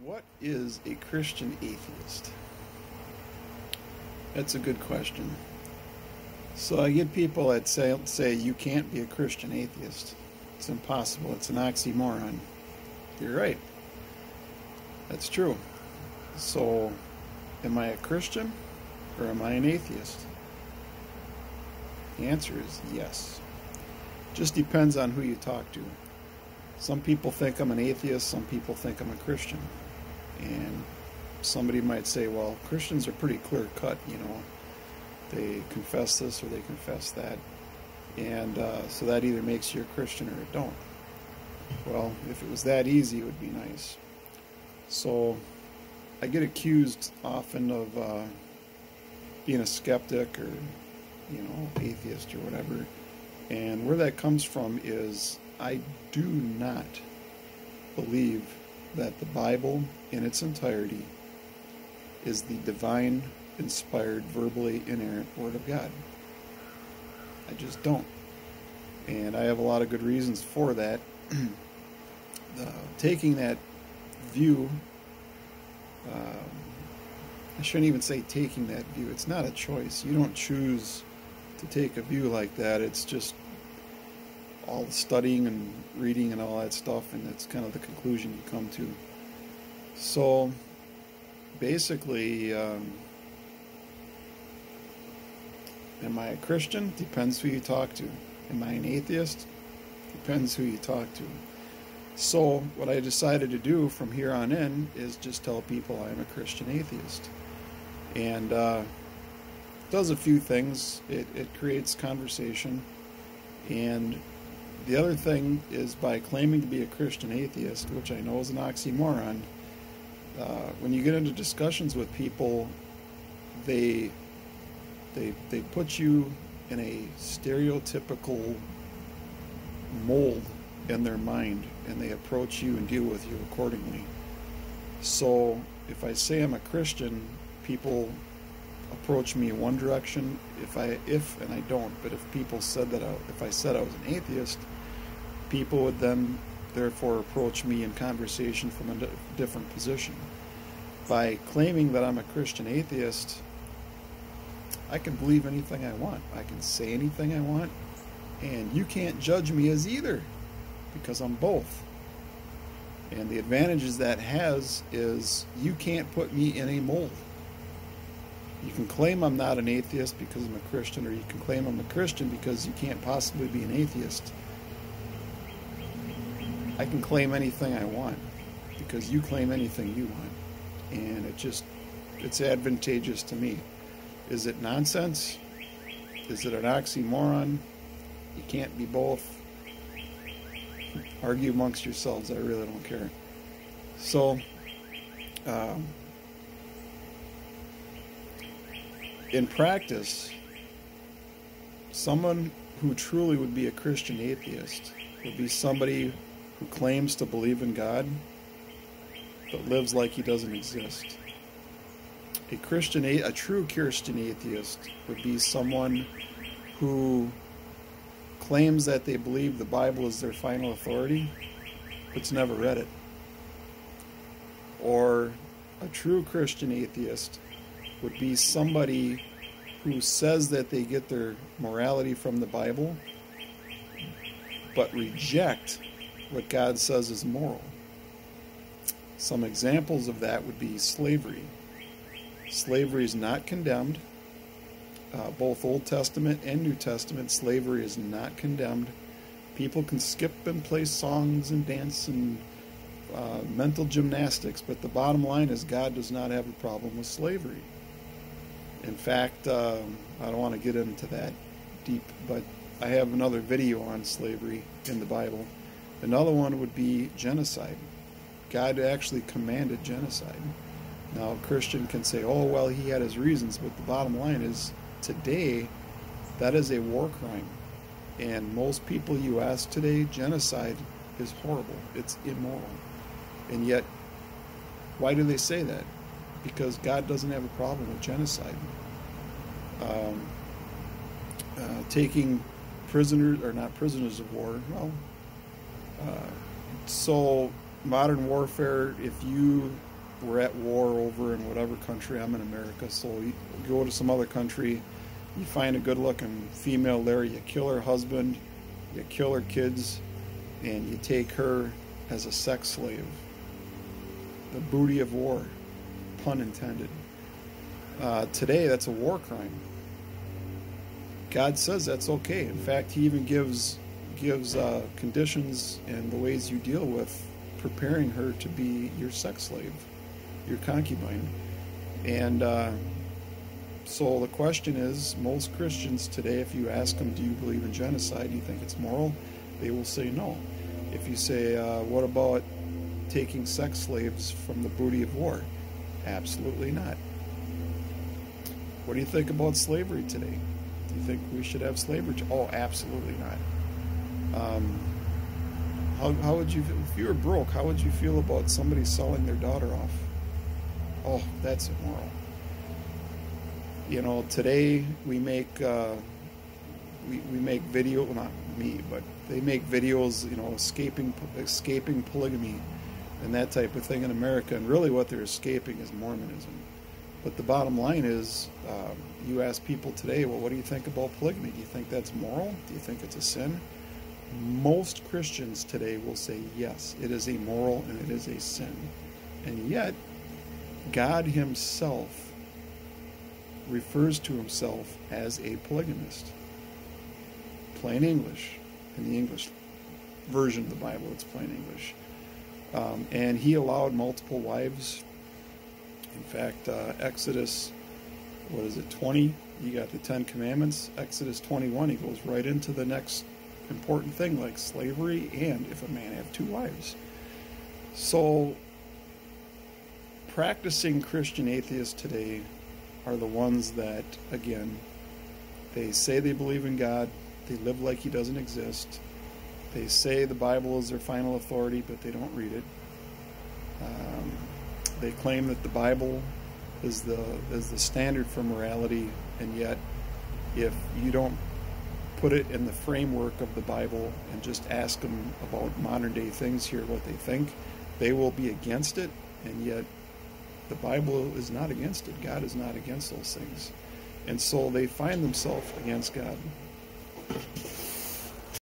What is a Christian atheist? That's a good question. So I get people that say you can't be a Christian atheist. It's impossible. It's an oxymoron. You're right. That's true. So am I a Christian or am I an atheist? The answer is yes. Just depends on who you talk to. Some people think I'm an atheist, some people think I'm a Christian. And somebody might say, well, Christians are pretty clear cut, you know. They confess this or they confess that. And so that either makes you a Christian or it don't. Well, if it was that easy, it would be nice. So I get accused often of being a skeptic or, you know, atheist or whatever. And where that comes from is I do not believe that the Bible in its entirety is the divine, inspired, verbally inerrant Word of God. I just don't. And I have a lot of good reasons for that. Taking that view, I shouldn't even say taking that view. It's not a choice. You don't choose to take a view like that. It's just all the studying and reading and all that stuff, and that's kind of the conclusion you come to. So basically, am I a Christian? Depends who you talk to. Am I an atheist? Depends who you talk to. So what I decided to do from here on in is just tell people I'm a Christian atheist. And does a few things. It creates conversation. And the other thing is, by claiming to be a Christian atheist, which I know is an oxymoron, when you get into discussions with people, they put you in a stereotypical mold in their mind, and they approach you and deal with you accordingly. So if I say I'm a Christian, people approach me in one direction. If and I don't, but if people said that if I said I was an atheist, people would then therefore approach me in conversation from a different position. By claiming that I'm a Christian atheist, I can believe anything I want. I can say anything I want, and you can't judge me as either, because I'm both. And the advantages that has is you can't put me in a mold. You can claim I'm not an atheist because I'm a Christian, or you can claim I'm a Christian because you can't possibly be an atheist. I can claim anything I want because you claim anything you want. And it's advantageous to me. Is it nonsense? Is it an oxymoron? You can't be both. Argue amongst yourselves. I really don't care. So, in practice, someone who truly would be a Christian atheist would be somebody who claims to believe in God but lives like he doesn't exist. A true Christian atheist would be someone who claims that they believe the Bible is their final authority but's never read it. Or a true Christian atheist would be somebody who says that they get their morality from the Bible but reject what God says is moral. Some examples of that would be slavery. Slavery is not condemned. Both Old Testament and New Testament, slavery is not condemned. People can skip and play songs and dance and mental gymnastics, but the bottom line is God does not have a problem with slavery. In fact, I don't want to get into that deep, but I have another video on slavery in the Bible. Another one would be genocide. God actually commanded genocide. Now, a Christian can say, oh, well, he had his reasons, but the bottom line is, today, that is a war crime. And most people you ask today, genocide is horrible. It's immoral. And yet, why do they say that? Because God doesn't have a problem with genocide. Taking prisoners, or not prisoners of war, well, so modern warfare, if you we're at war over in whatever country. I'm in America, so you go to some other country, you find a good-looking female there, you kill her husband, you kill her kids, and you take her as a sex slave. The booty of war, pun intended. Today, that's a war crime. God says that's okay. In fact, He even gives conditions and the ways you deal with preparing her to be your sex slave, your concubine. And so the question is, most Christians today, if you ask them, do you believe in genocide, do you think it's moral? They will say no. If you say, what about taking sex slaves from the booty of war? Absolutely not. What do you think about slavery today? Do you think we should have slavery? Oh, absolutely not. How would you, if you were broke, how would you feel about somebody selling their daughter off? Oh, that's immoral. You know, today we make we make video, well, not me, but they make videos, you know, escaping polygamy and that type of thing in America, and really what they're escaping is Mormonism. But the bottom line is, you ask people today, well, what do you think about polygamy? Do you think that's moral? Do you think it's a sin? Most Christians today will say yes, it is immoral and it is a sin. And yet, God Himself refers to Himself as a polygamist. Plain English. In the English version of the Bible, it's plain English. And He allowed multiple wives. In fact, Exodus, 20? You got the 10 Commandments. Exodus 21, He goes right into the next important thing, like slavery and if a man have 2 wives. So, practicing Christian atheists today are the ones that, again, they say they believe in God, they live like He doesn't exist, they say the Bible is their final authority, but they don't read it. They claim that the Bible is the standard for morality, and yet if you don't put it in the framework of the Bible and just ask them about modern day things, hear what they think, they will be against it, and yet the Bible is not against it. God is not against those things. And so they find themselves against God.